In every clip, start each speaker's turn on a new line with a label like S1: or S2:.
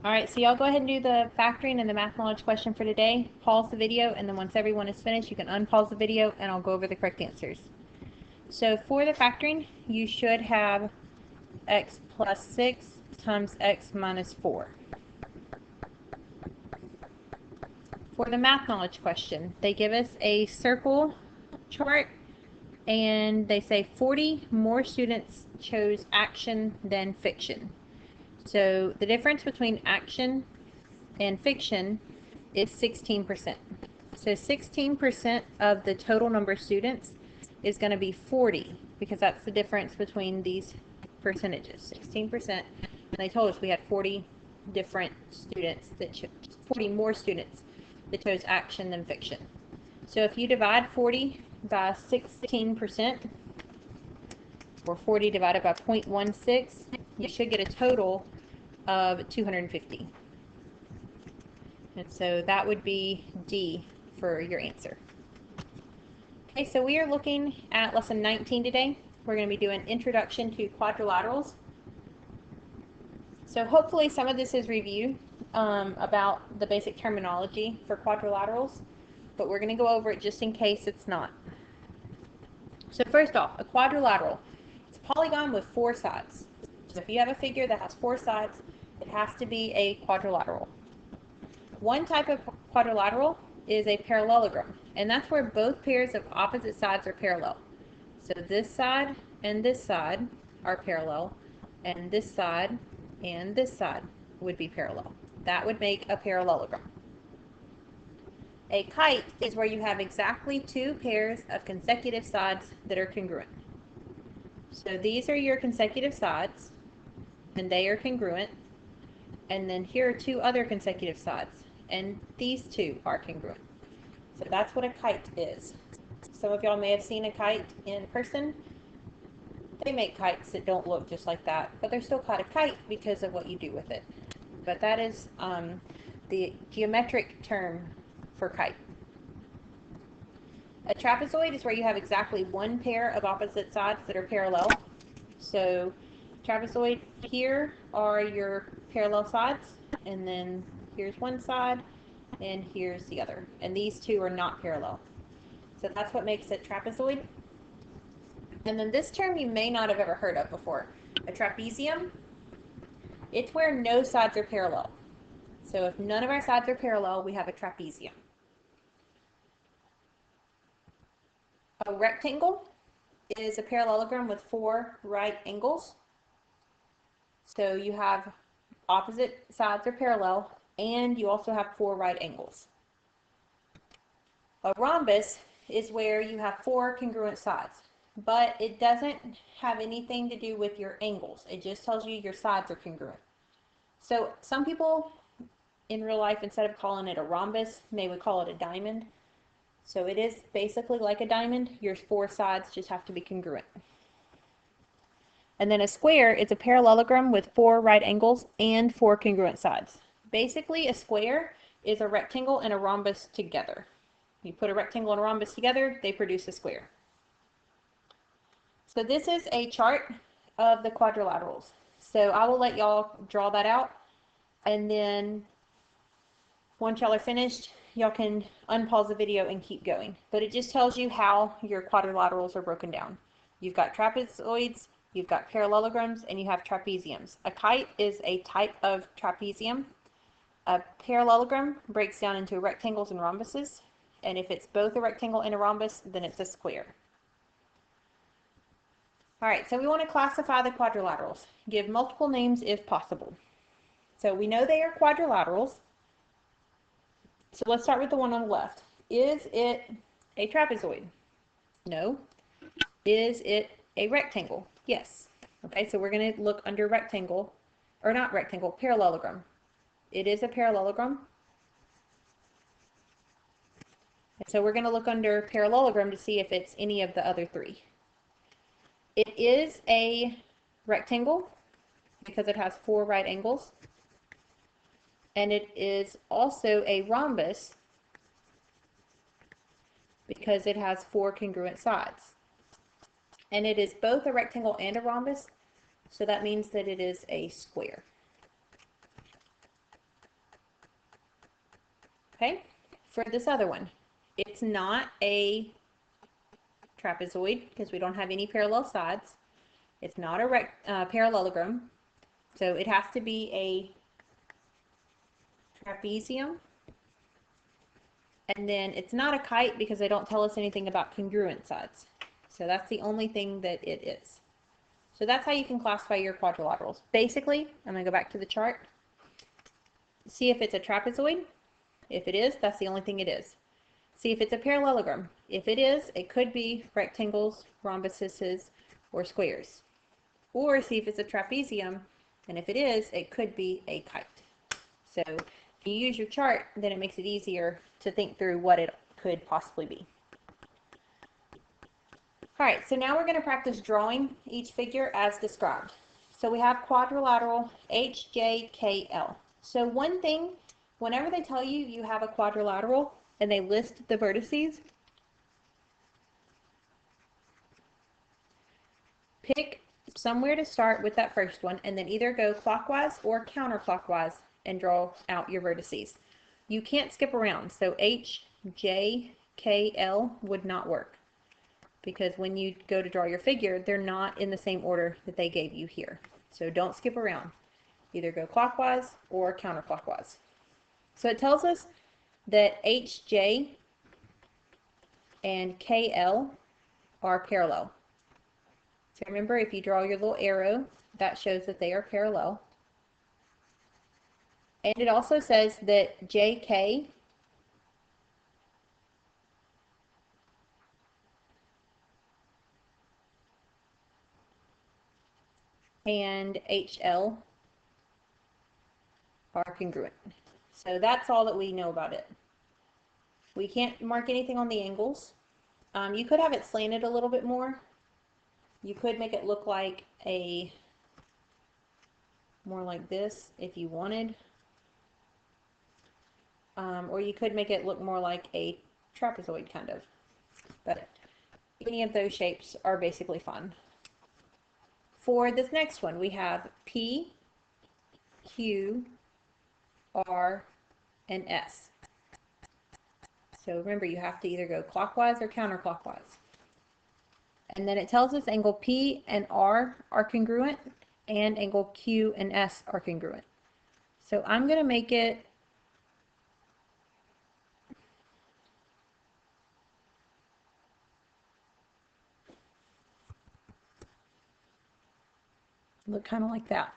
S1: Alright, so y'all go ahead and do the factoring and the math knowledge question for today. Pause the video, and then once everyone is finished, you can unpause the video and I'll go over the correct answers. So for the factoring, you should have x plus 6 times x minus 4. For the math knowledge question, they give us a circle chart and they say 40 more students chose action than fiction. So the difference between action and fiction is 16%. So 16% of the total number of students is going to be 40, because that's the difference between these percentages, 16%. And they told us we had 40 different students that chose, 40 more students that chose action than fiction. So if you divide 40 by 16%, or 40 divided by 0.16, you should get a total of 250. And so that would be D for your answer. Okay, so we are looking at lesson 19 today. We're going to be doing Introduction to Quadrilaterals. So hopefully some of this is review about the basic terminology for quadrilaterals, but we're going to go over it just in case it's not. So first off, a quadrilateral. It's a polygon with 4 sides. So if you have a figure that has 4 sides, it has to be a quadrilateral. One type of quadrilateral is a parallelogram, and that's where both pairs of opposite sides are parallel. So this side and this side are parallel, and this side and this side would be parallel. That would make a parallelogram. A kite is where you have exactly 2 pairs of consecutive sides that are congruent. So these are your consecutive sides, and they are congruent. And then here are 2 other consecutive sides, and these 2 are congruent. So that's what a kite is. Some of y'all may have seen a kite in person. They make kites that don't look just like that, but they're still called a kite because of what you do with it. But that is the geometric term for kite. A trapezoid is where you have exactly 1 pair of opposite sides that are parallel. So trapezoid, here are your parallel sides, and then here's one side and here's the other, and these 2 are not parallel. So that's what makes it trapezoid. And then this term you may not have ever heard of before, a trapezium. It's where no sides are parallel. So if none of our sides are parallel, we have a trapezium. A rectangle is a parallelogram with 4 right angles. So you have opposite sides are parallel, and you also have 4 right angles. A rhombus is where you have 4 congruent sides, but it doesn't have anything to do with your angles. It just tells you your sides are congruent. So some people in real life, instead of calling it a rhombus, they would call it a diamond. So it is basically like a diamond. Your 4 sides just have to be congruent. And then a square is a parallelogram with 4 right angles and 4 congruent sides. Basically, a square is a rectangle and a rhombus together. You put a rectangle and a rhombus together, they produce a square. So this is a chart of the quadrilaterals. So I will let y'all draw that out, and then once y'all are finished, y'all can unpause the video and keep going. But it just tells you how your quadrilaterals are broken down. You've got trapezoids, you've got parallelograms, and you have trapeziums. A kite is a type of trapezium. A parallelogram breaks down into rectangles and rhombuses, and if it's both a rectangle and a rhombus, then it's a square. Alright, so we want to classify the quadrilaterals. Give multiple names if possible. So we know they are quadrilaterals. So let's start with the one on the left. Is it a trapezoid? No. Is it a rectangle? Yes. Okay, so we're going to look under rectangle, or not rectangle, parallelogram. It is a parallelogram. And so we're going to look under parallelogram to see if it's any of the other 3. It is a rectangle because it has 4 right angles. And it is also a rhombus because it has 4 congruent sides. And it is both a rectangle and a rhombus, so that means that it is a square. Okay, for this other one, it's not a trapezoid because we don't have any parallel sides. It's not a parallelogram, so it has to be a trapezium. And then it's not a kite because they don't tell us anything about congruent sides. So that's the only thing that it is. So that's how you can classify your quadrilaterals. Basically, I'm going to go back to the chart. See if it's a trapezoid. If it is, that's the only thing it is. See if it's a parallelogram. If it is, it could be rectangles, rhombuses, or squares. Or see if it's a trapezium, and if it is, it could be a kite. So if you use your chart, then it makes it easier to think through what it could possibly be. All right, so now we're going to practice drawing each figure as described. So we have quadrilateral HJKL. So one thing, whenever they tell you you have a quadrilateral and they list the vertices, pick somewhere to start with that first one and then either go clockwise or counterclockwise and draw out your vertices. You can't skip around, so HJKL would not work because when you go to draw your figure, they're not in the same order that they gave you here. So don't skip around. Either go clockwise or counterclockwise. So it tells us that HJ and KL are parallel. So remember, if you draw your little arrow, that shows that they are parallel. And it also says that JK and HL are congruent. So that's all that we know about it. We can't mark anything on the angles. You could have it slanted a little bit more. You could make it look like more like this if you wanted. Or you could make it look more like a trapezoid kind of. But any of those shapes are basically fine. For this next one, we have P, Q, R, and S. So remember, you have to either go clockwise or counterclockwise. And then it tells us angle P and R are congruent, and angle Q and S are congruent. So I'm going to make it look kind of like that.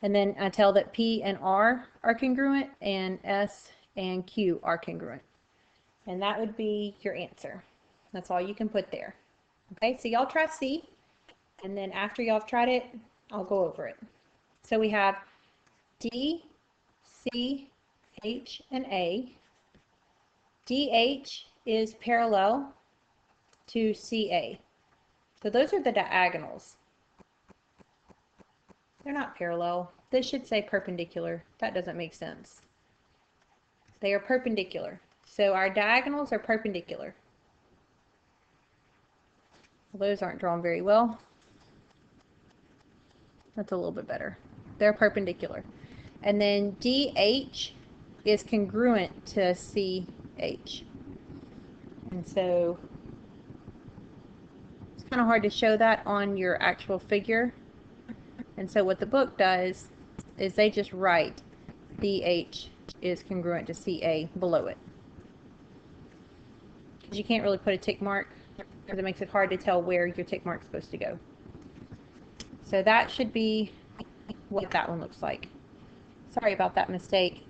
S1: And then I tell that P and R are congruent and S and Q are congruent. And that would be your answer. That's all you can put there. Okay, so y'all try C, and then after y'all have tried it, I'll go over it. So we have D, C, H, and A. DH is parallel to CA. So those are the diagonals. They're not parallel. This should say perpendicular. That doesn't make sense. They are perpendicular. So our diagonals are perpendicular. Well, those aren't drawn very well. That's a little bit better. They're perpendicular. And then DH is congruent to CH. And so it's kind of hard to show that on your actual figure. And so what the book does is they just write DH is congruent to CA below it. Because you can't really put a tick mark because it makes it hard to tell where your tick mark is supposed to go. So that should be what that one looks like. Sorry about that mistake.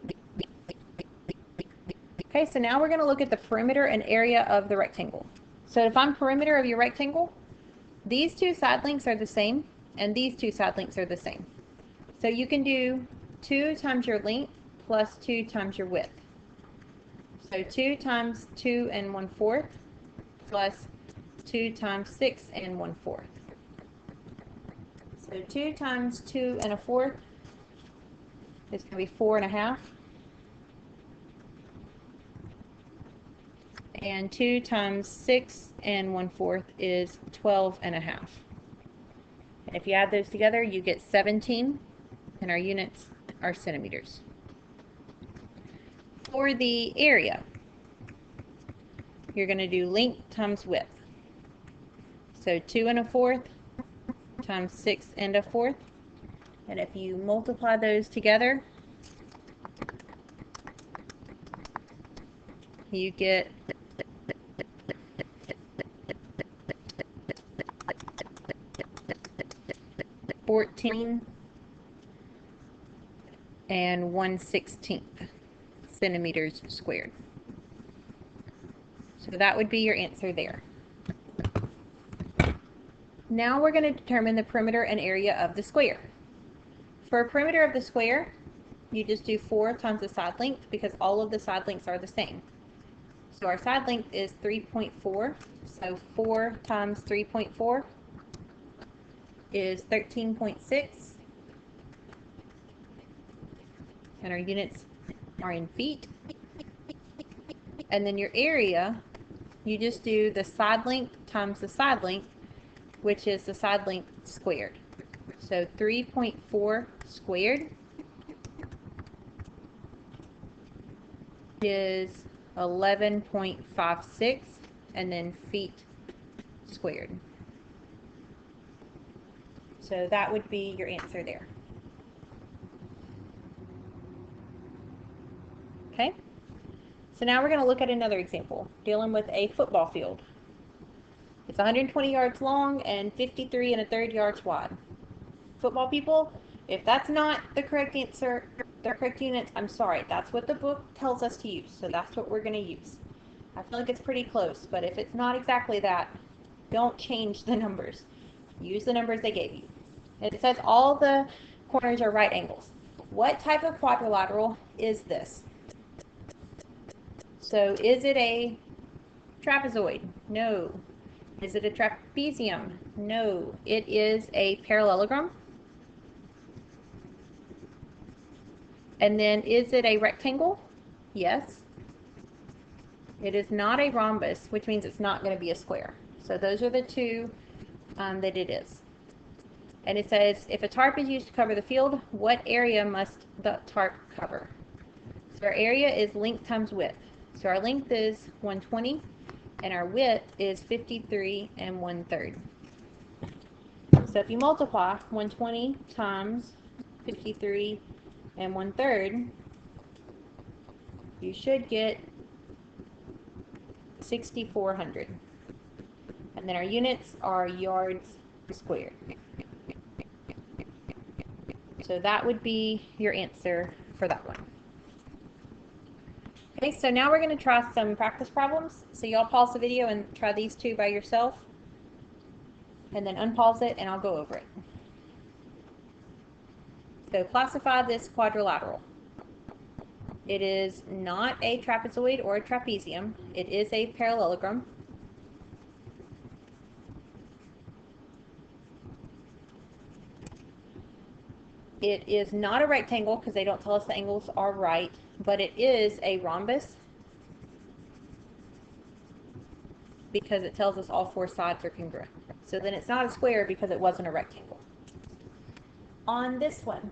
S1: Okay, so now we're going to look at the perimeter and area of the rectangle. So to find perimeter of your rectangle, these two side lengths are the same, and these two side lengths are the same. So you can do 2 times your length plus 2 times your width. So 2 times 2 1/4 plus 2 times 6 1/4. So 2 times 2 1/4 is going to be 4 1/2. And 2 times 6 1/4 is 12 1/2. And if you add those together, you get 17, and our units are centimeters. For the area, you're going to do length times width. So 2 1/4 times 6 1/4. And if you multiply those together, you get 14 1/16 centimeters squared. So that would be your answer there. Now we're going to determine the perimeter and area of the square. For a perimeter of the square, you just do 4 times the side length because all of the side lengths are the same. So our side length is 3.4. So 4 times 3.4 is 13.6. And our units are in feet. And then your area, you just do the side length times the side length, which is the side length squared. So 3.4 squared is 11.56, and then feet squared. So that would be your answer there. Okay, so now we're going to look at another example dealing with a football field. It's 120 yards long and 53 1/3 yards wide. Football people, if that's not the correct answer, the correct units, I'm sorry, that's what the book tells us to use, so that's what we're going to use. I feel like it's pretty close, but if it's not exactly that, don't change the numbers. Use the numbers they gave you. And it says all the corners are right angles. What type of quadrilateral is this? So is it a trapezoid? No. Is it a trapezium? No. It is a parallelogram. And then is it a rectangle? Yes. It is not a rhombus, which means it's not going to be a square. So those are the two that it is. And it says, if a tarp is used to cover the field, what area must the tarp cover? So our area is length times width. So our length is 120, and our width is 53 1/3. So if you multiply 120 times 53 1/3, you should get 6,400. And then our units are yards squared. So that would be your answer for that one. Okay, so now we're going to try some practice problems. So y'all pause the video and try these two by yourself. And then unpause it and I'll go over it. So classify this quadrilateral. It is not a trapezoid or a trapezium. It is a parallelogram. It is not a rectangle because they don't tell us the angles are right, but it is a rhombus because it tells us all 4 sides are congruent. So then it's not a square because it wasn't a rectangle. On this one,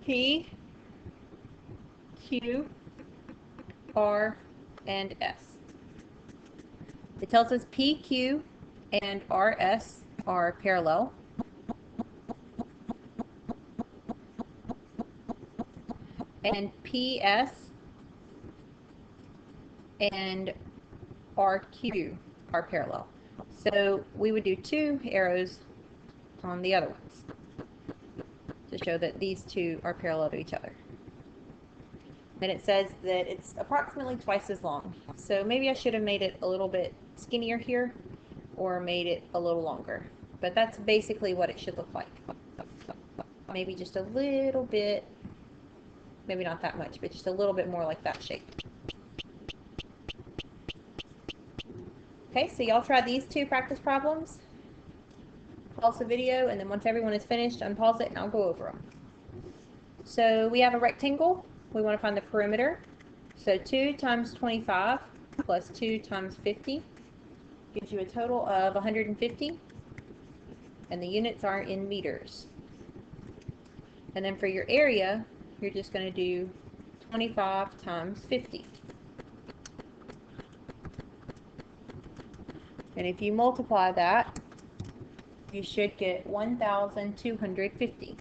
S1: P, Q, R, and S. It tells us P, Q, and RS are parallel. And PS and RQ are parallel. So we would do 2 arrows on the other ones to show that these two are parallel to each other. Then it says that it's approximately twice as long. So maybe I should have made it a little bit skinnier here or made it a little longer. But that's basically what it should look like. Maybe just a little bit, maybe not that much, but just a little bit more like that shape. Okay, so y'all try these 2 practice problems. Pause the video, and then once everyone is finished, unpause it and I'll go over them. So we have a rectangle. We want to find the perimeter. So 2 times 25 plus 2 times 50 gives you a total of 150. And the units are in meters. And then for your area, you're just going to do 25 times 50. And if you multiply that, you should get 1,250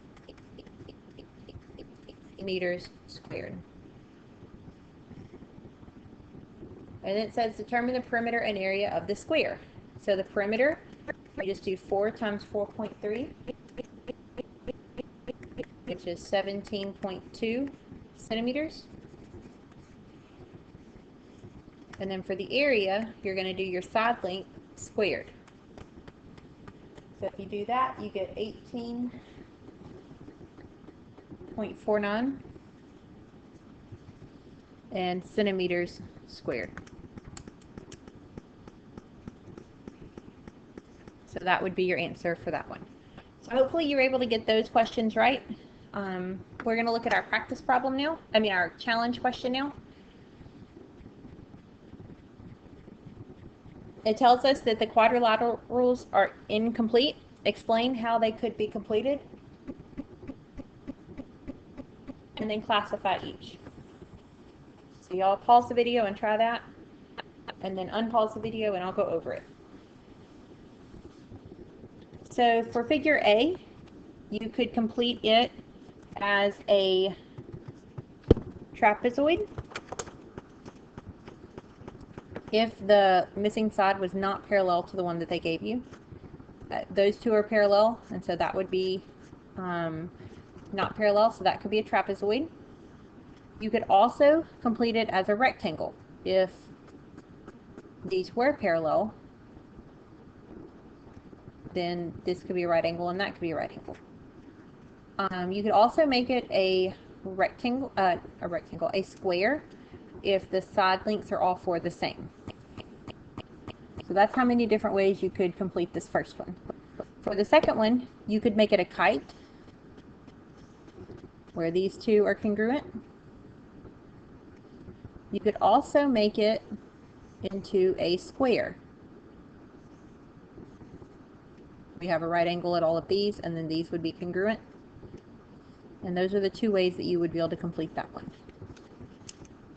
S1: meters squared. And it says determine the perimeter and area of the square. So the perimeter, we just do 4 times 4.3, which is 17.2 centimeters. And then for the area, you're going to do your side length squared. So if you do that, you get 18.49 and centimeters squared. So that would be your answer for that one. So hopefully you're able to get those questions right. We're going to look at our practice problem now. Our challenge question now. It tells us that the quadrilaterals are incomplete. Explain how they could be completed. And then classify each. So y'all pause the video and try that. And then unpause the video and I'll go over it. So for figure A, you could complete it as a trapezoid if the missing side was not parallel to the one that they gave you. Those two are parallel, and so that would be not parallel, so that could be a trapezoid. You could also complete it as a rectangle if these were parallel. Then this could be a right angle and that could be a right angle. You could also make it a square if the side lengths are all four the same. So that's how many different ways you could complete this first one. For the second one, you could make it a kite where these two are congruent. You could also make it into a square. We have a right angle at all of these, and then these would be congruent. And those are the two ways that you would be able to complete that one.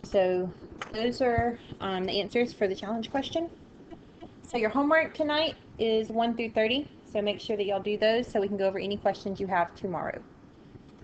S1: So those are the answers for the challenge question. So your homework tonight is 1 through 30. So make sure that y'all do those so we can go over any questions you have tomorrow.